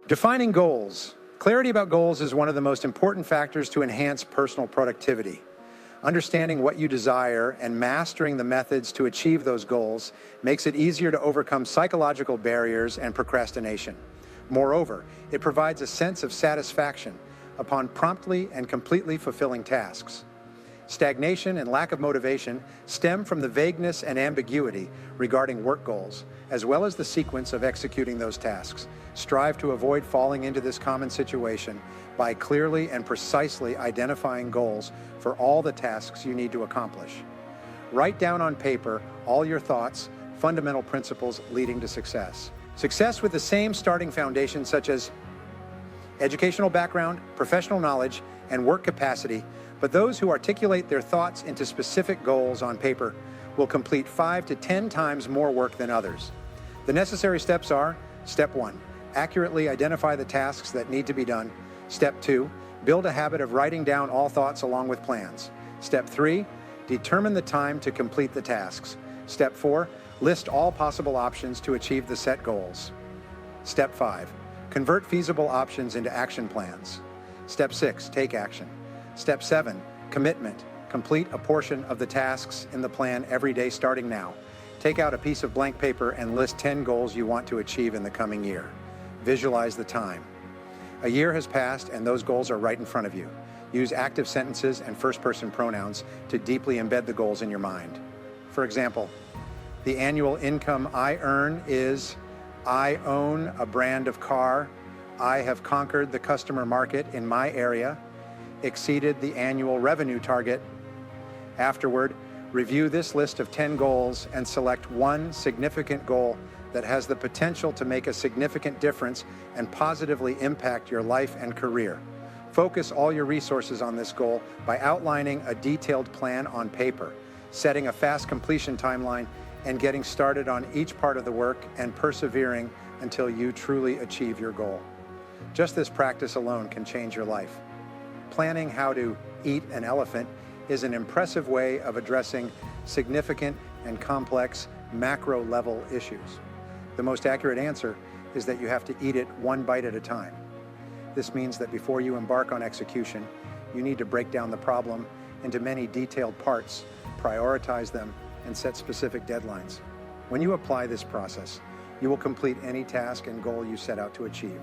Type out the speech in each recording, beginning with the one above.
Defining goals. Clarity about goals is one of the most important factors to enhance personal productivity. Understanding what you desire and mastering the methods to achieve those goals makes it easier to overcome psychological barriers and procrastination. Moreover, it provides a sense of satisfaction upon promptly and completely fulfilling tasks. Stagnation and lack of motivation stem from the vagueness and ambiguity regarding work goals, as well as the sequence of executing those tasks. Strive to avoid falling into this common situation by clearly and precisely identifying goals for all the tasks you need to accomplish. Write down on paper all your thoughts, fundamental principles leading to success. Success with the same starting foundation such as educational background, professional knowledge, and work capacity, but those who articulate their thoughts into specific goals on paper will complete 5 to 10 times more work than others. The necessary steps are: Step 1, accurately identify the tasks that need to be done. Step 2, build a habit of writing down all thoughts along with plans. Step 3, determine the time to complete the tasks. Step 4, list all possible options to achieve the set goals. Step 5, convert feasible options into action plans. Step 6, take action. Step 7, commitment. Complete a portion of the tasks in the plan every day starting now. Take out a piece of blank paper and list 10 goals you want to achieve in the coming year. Visualize the time. A year has passed and those goals are right in front of you. Use active sentences and first-person pronouns to deeply embed the goals in your mind. For example, the annual income I earn is: I own a brand of car, I have conquered the customer market in my area, exceeded the annual revenue target. Afterward, review this list of 10 goals and select one significant goal that has the potential to make a significant difference and positively impact your life and career. Focus all your resources on this goal by outlining a detailed plan on paper, setting a fast completion timeline, and getting started on each part of the work and persevering until you truly achieve your goal. Just this practice alone can change your life. Planning how to eat an elephant is an impressive way of addressing significant and complex macro-level issues. The most accurate answer is that you have to eat it one bite at a time. This means that before you embark on execution, you need to break down the problem into many detailed parts, prioritize them, and set specific deadlines. When you apply this process, you will complete any task and goal you set out to achieve.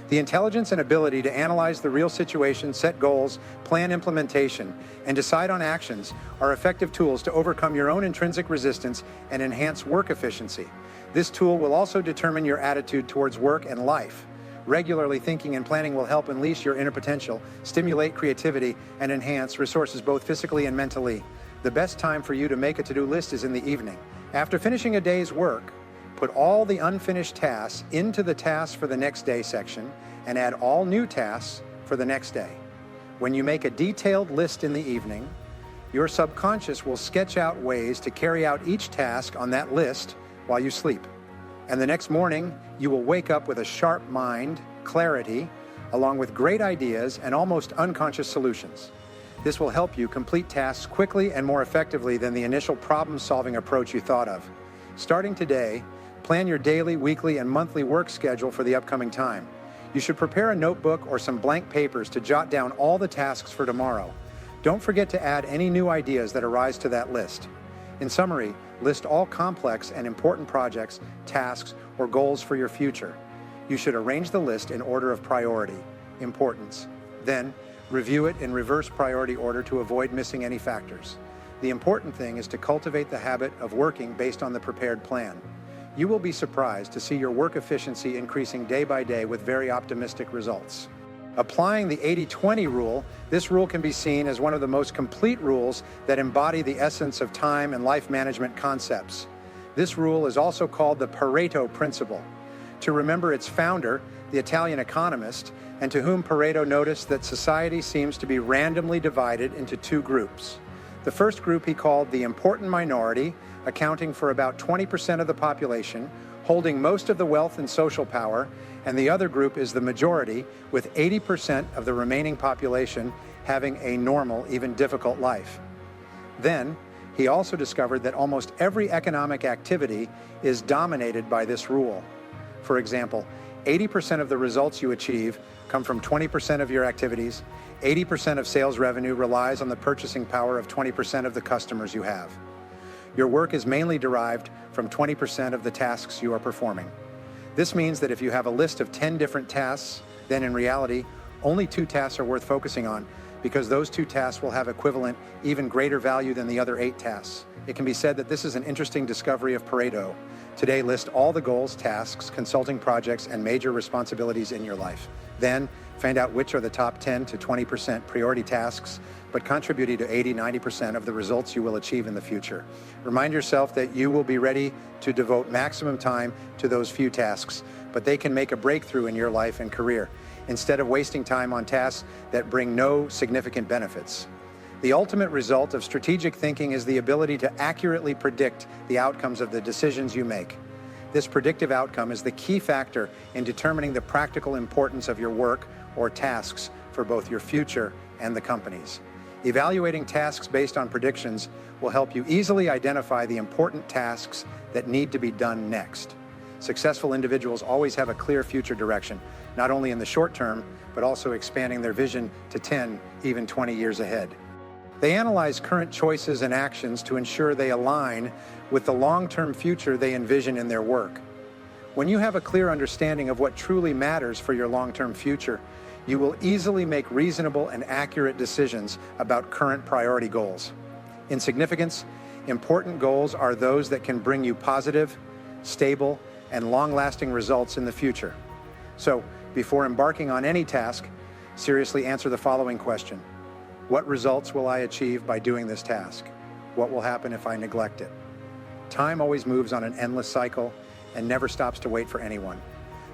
The intelligence and ability to analyze the real situation, set goals, plan implementation, and decide on actions are effective tools to overcome your own intrinsic resistance and enhance work efficiency. This tool will also determine your attitude towards work and life. Regularly thinking and planning will help unleash your inner potential, stimulate creativity, and enhance resources both physically and mentally. The best time for you to make a to-do list is in the evening. After finishing a day's work, put all the unfinished tasks into the tasks for the next day section and add all new tasks for the next day. When you make a detailed list in the evening, your subconscious will sketch out ways to carry out each task on that list while you sleep. And the next morning, you will wake up with a sharp mind, clarity, along with great ideas and almost unconscious solutions. This will help you complete tasks quickly and more effectively than the initial problem-solving approach you thought of. Starting today, plan your daily, weekly, and monthly work schedule for the upcoming time. You should prepare a notebook or some blank papers to jot down all the tasks for tomorrow. Don't forget to add any new ideas that arise to that list. In summary, list all complex and important projects, tasks, or goals for your future. You should arrange the list in order of priority, importance. Then, review it in reverse priority order to avoid missing any factors. The important thing is to cultivate the habit of working based on the prepared plan. You will be surprised to see your work efficiency increasing day by day with very optimistic results. Applying the 80-20 rule, this rule can be seen as one of the most complete rules that embody the essence of time and life management concepts. This rule is also called the Pareto principle. To remember its founder, the Italian economist, and to whom Pareto noticed that society seems to be randomly divided into two groups. The first group he called the important minority, accounting for about 20% of the population, holding most of the wealth and social power, and the other group is the majority, with 80% of the remaining population having a normal, even difficult life. Then, he also discovered that almost every economic activity is dominated by this rule. For example, 80% of the results you achieve come from 20% of your activities. 80% of sales revenue relies on the purchasing power of 20% of the customers you have. Your work is mainly derived from 20% of the tasks you are performing. This means that if you have a list of 10 different tasks, then in reality, only 2 tasks are worth focusing on, because those 2 tasks will have equivalent, even greater value than the other 8 tasks. It can be said that this is an interesting discovery of Pareto. Today, list all the goals, tasks, consulting projects, and major responsibilities in your life. Then, find out which are the top 10 to 20% priority tasks, but contributing to 80-90% of the results you will achieve in the future. Remind yourself that you will be ready to devote maximum time to those few tasks, but they can make a breakthrough in your life and career, instead of wasting time on tasks that bring no significant benefits. The ultimate result of strategic thinking is the ability to accurately predict the outcomes of the decisions you make. This predictive outcome is the key factor in determining the practical importance of your work or tasks for both your future and the company's. Evaluating tasks based on predictions will help you easily identify the important tasks that need to be done next. Successful individuals always have a clear future direction, not only in the short term, but also expanding their vision to 10, even 20 years ahead. They analyze current choices and actions to ensure they align with the long-term future they envision in their work. When you have a clear understanding of what truly matters for your long-term future, you will easily make reasonable and accurate decisions about current priority goals. In significance, important goals are those that can bring you positive, stable, and long-lasting results in the future. So, before embarking on any task, seriously answer the following question. What results will I achieve by doing this task? What will happen if I neglect it? Time always moves on an endless cycle and never stops to wait for anyone.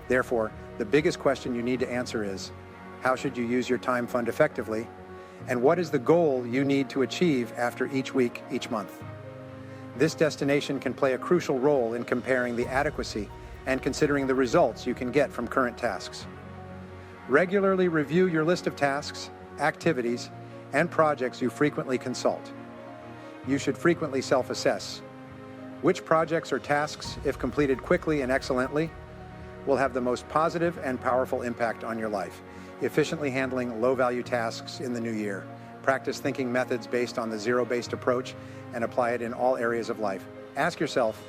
Therefore, the biggest question you need to answer is, how should you use your time fund effectively? And what is the goal you need to achieve after each week, each month? This destination can play a crucial role in comparing the adequacy and considering the results you can get from current tasks. Regularly review your list of tasks, activities, and projects you frequently consult. You should frequently self-assess. Which projects or tasks, if completed quickly and excellently, will have the most positive and powerful impact on your life? Efficiently handling low-value tasks in the new year. Practice thinking methods based on the zero-based approach and apply it in all areas of life. Ask yourself,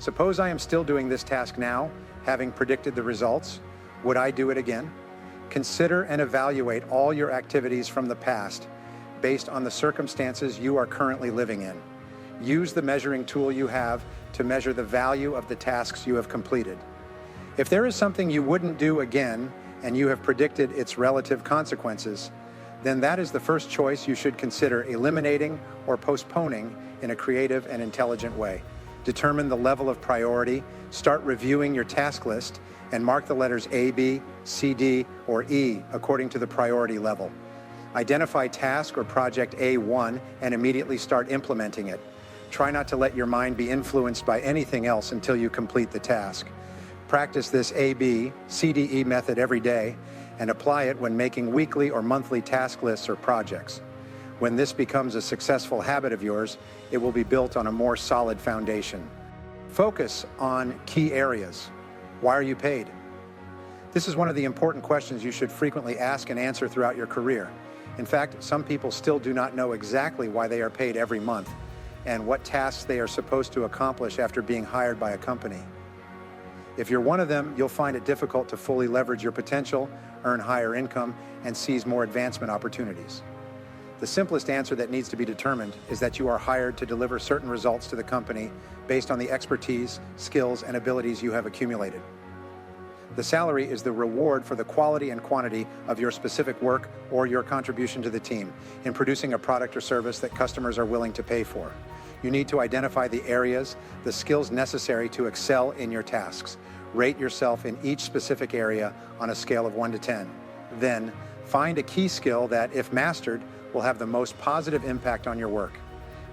suppose I am still doing this task now, having predicted the results, would I do it again? Consider and evaluate all your activities from the past based on the circumstances you are currently living in. Use the measuring tool you have to measure the value of the tasks you have completed. If there is something you wouldn't do again and you have predicted its relative consequences, then that is the first choice you should consider eliminating or postponing in a creative and intelligent way. Determine the level of priority, start reviewing your task list, and mark the letters A, B, C, D, or E according to the priority level. Identify task or project A1 and immediately start implementing it. Try not to let your mind be influenced by anything else until you complete the task. Practice this A, B, C, D, E method every day and apply it when making weekly or monthly task lists or projects. When this becomes a successful habit of yours, it will be built on a more solid foundation. Focus on key areas. Why are you paid? This is one of the important questions you should frequently ask and answer throughout your career. In fact, some people still do not know exactly why they are paid every month and what tasks they are supposed to accomplish after being hired by a company. If you're one of them, you'll find it difficult to fully leverage your potential, earn higher income, and seize more advancement opportunities. The simplest answer that needs to be determined is that you are hired to deliver certain results to the company based on the expertise, skills, and abilities you have accumulated. The salary is the reward for the quality and quantity of your specific work or your contribution to the team in producing a product or service that customers are willing to pay for. You need to identify the areas, the skills necessary to excel in your tasks. Rate yourself in each specific area on a scale of 1 to 10. Then, find a key skill that, if mastered, will have the most positive impact on your work.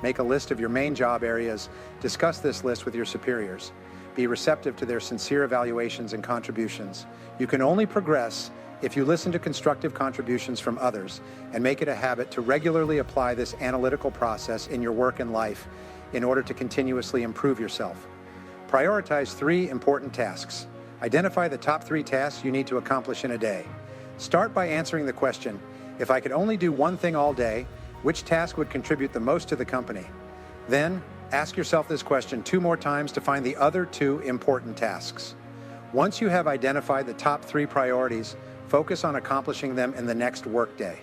Make a list of your main job areas. Discuss this list with your superiors. Be receptive to their sincere evaluations and contributions. You can only progress if you listen to constructive contributions from others and make it a habit to regularly apply this analytical process in your work and life in order to continuously improve yourself. Prioritize 3 important tasks. Identify the top 3 tasks you need to accomplish in a day. Start by answering the question, if I could only do one thing all day, which task would contribute the most to the company? Then, ask yourself this question 2 more times to find the other 2 important tasks. Once you have identified the top 3 priorities, focus on accomplishing them in the next workday.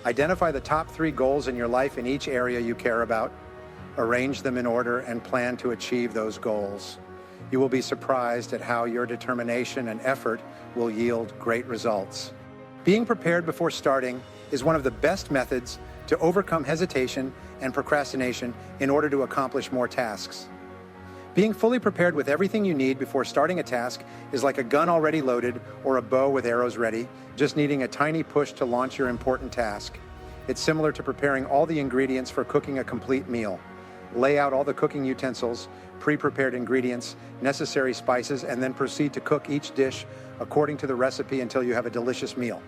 Identify the top 3 goals in your life in each area you care about. Arrange them in order and plan to achieve those goals. You will be surprised at how your determination and effort will yield great results. Being prepared before starting is one of the best methods to overcome hesitation and procrastination in order to accomplish more tasks. Being fully prepared with everything you need before starting a task is like a gun already loaded or a bow with arrows ready, just needing a tiny push to launch your important task. It's similar to preparing all the ingredients for cooking a complete meal. Lay out all the cooking utensils, pre-prepared ingredients, necessary spices, and then proceed to cook each dish according to the recipe until you have a delicious meal.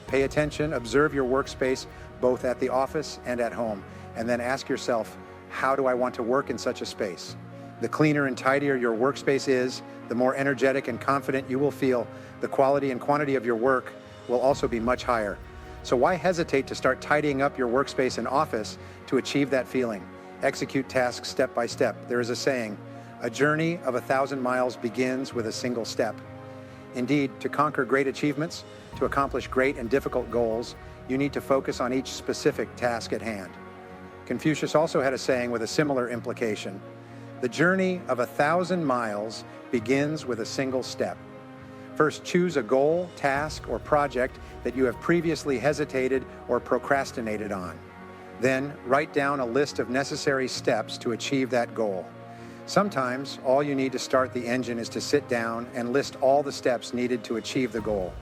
Pay attention, observe your workspace both at the office and at home, and then ask yourself, how do I want to work in such a space? The cleaner and tidier your workspace is, the more energetic and confident you will feel. The quality and quantity of your work will also be much higher. So why hesitate to start tidying up your workspace and office to achieve that feeling? Execute tasks step by step. There is a saying, a journey of 1,000 miles begins with a single step. Indeed, to conquer great achievements, to accomplish great and difficult goals, you need to focus on each specific task at hand. Confucius also had a saying with a similar implication. The journey of 1,000 miles begins with a single step. First, choose a goal, task, or project that you have previously hesitated or procrastinated on. Then, write down a list of necessary steps to achieve that goal. Sometimes, all you need to start the engine is to sit down and list all the steps needed to achieve the goal.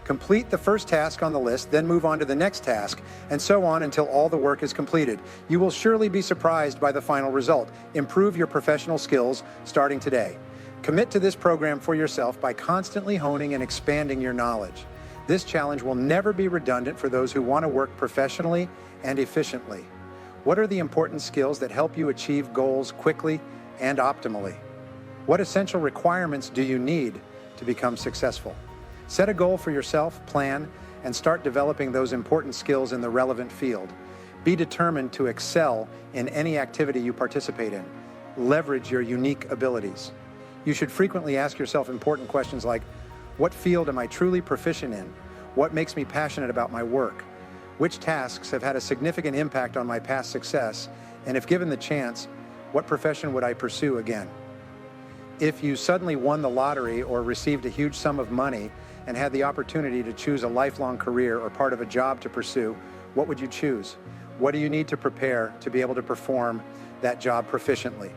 Complete the first task on the list, then move on to the next task, and so on until all the work is completed. You will surely be surprised by the final result. Improve your professional skills starting today. Commit to this program for yourself by constantly honing and expanding your knowledge. This challenge will never be redundant for those who want to work professionally and efficiently. What are the important skills that help you achieve goals quickly and optimally? What essential requirements do you need to become successful? Set a goal for yourself, plan, and start developing those important skills in the relevant field. Be determined to excel in any activity you participate in. Leverage your unique abilities. You should frequently ask yourself important questions like, what field am I truly proficient in? What makes me passionate about my work? Which tasks have had a significant impact on my past success? And if given the chance, what profession would I pursue again? If you suddenly won the lottery or received a huge sum of money and had the opportunity to choose a lifelong career or part of a job to pursue, what would you choose? What do you need to prepare to be able to perform that job proficiently?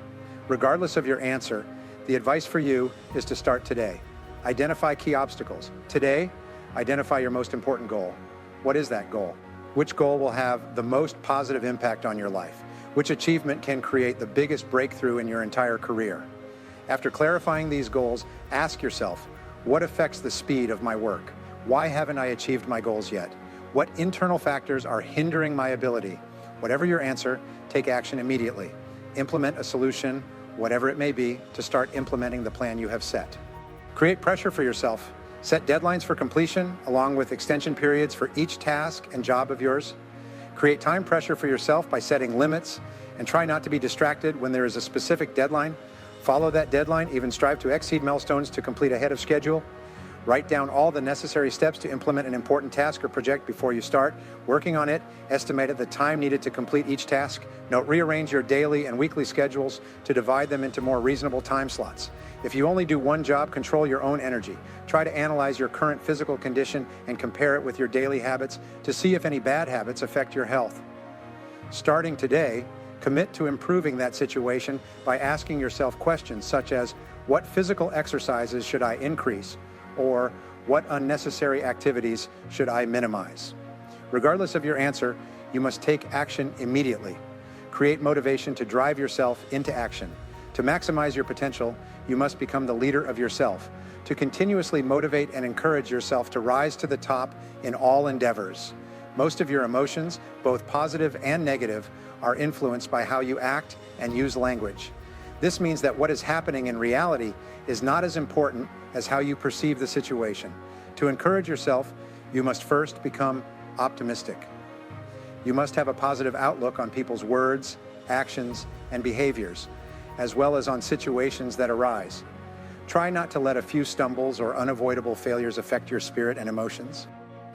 Regardless of your answer, the advice for you is to start today. Identify key obstacles. Today, identify your most important goal. What is that goal? Which goal will have the most positive impact on your life? Which achievement can create the biggest breakthrough in your entire career? After clarifying these goals, ask yourself, what affects the speed of my work? Why haven't I achieved my goals yet? What internal factors are hindering my ability? Whatever your answer, take action immediately. Implement a solution, whatever it may be, to start implementing the plan you have set. Create pressure for yourself. Set deadlines for completion, along with extension periods for each task and job of yours. Create time pressure for yourself by setting limits, and try not to be distracted when there is a specific deadline. Follow that deadline, even strive to exceed milestones to complete ahead of schedule. Write down all the necessary steps to implement an important task or project before you start working on it. Estimate the time needed to complete each task. Note, rearrange your daily and weekly schedules to divide them into more reasonable time slots. If you only do one job, control your own energy. Try to analyze your current physical condition and compare it with your daily habits to see if any bad habits affect your health. Starting today, commit to improving that situation by asking yourself questions such as, what physical exercises should I increase? Or what unnecessary activities should I minimize? Regardless of your answer, you must take action immediately. Create motivation to drive yourself into action. To maximize your potential, you must become the leader of yourself. To continuously motivate and encourage yourself to rise to the top in all endeavors. Most of your emotions, both positive and negative, are influenced by how you act and use language. This means that what is happening in reality is not as important as how you perceive the situation. To encourage yourself, you must first become optimistic. You must have a positive outlook on people's words, actions, and behaviors, as well as on situations that arise. Try not to let a few stumbles or unavoidable failures affect your spirit and emotions.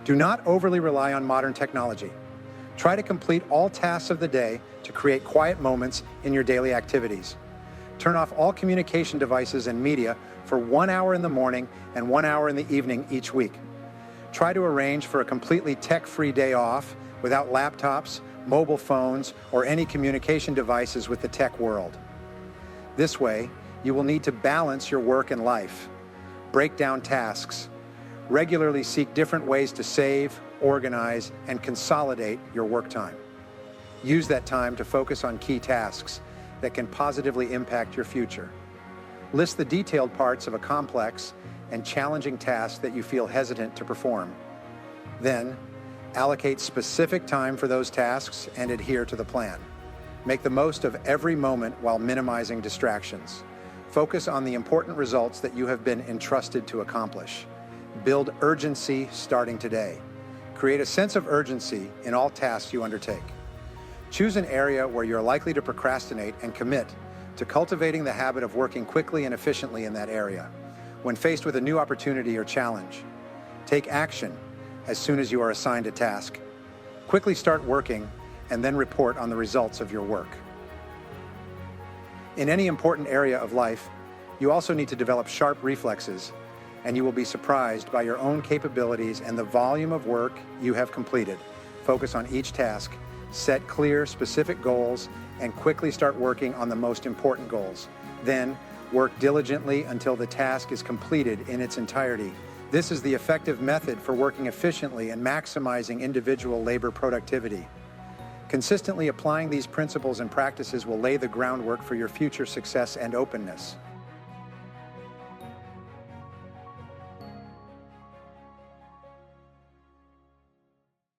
Do not overly rely on modern technology. Try to complete all tasks of the day to create quiet moments in your daily activities. Turn off all communication devices and media for 1 hour in the morning and 1 hour in the evening each week. Try to arrange for a completely tech-free day off without laptops, mobile phones, or any communication devices with the tech world. This way, you will need to balance your work and life, break down tasks, regularly seek different ways to save, organize, and consolidate your work time. Use that time to focus on key tasks that can positively impact your future. List the detailed parts of a complex and challenging task that you feel hesitant to perform. Then, allocate specific time for those tasks and adhere to the plan. Make the most of every moment while minimizing distractions. Focus on the important results that you have been entrusted to accomplish. Build urgency starting today. Create a sense of urgency in all tasks you undertake. Choose an area where you're likely to procrastinate and commit to cultivating the habit of working quickly and efficiently in that area. When faced with a new opportunity or challenge, take action as soon as you are assigned a task. Quickly start working and then report on the results of your work. In any important area of life, you also need to develop sharp reflexes, and you will be surprised by your own capabilities and the volume of work you have completed. Focus on each task, set clear, specific goals, and quickly start working on the most important goals. Then, work diligently until the task is completed in its entirety. This is the effective method for working efficiently and maximizing individual labor productivity. Consistently applying these principles and practices will lay the groundwork for your future success and openness.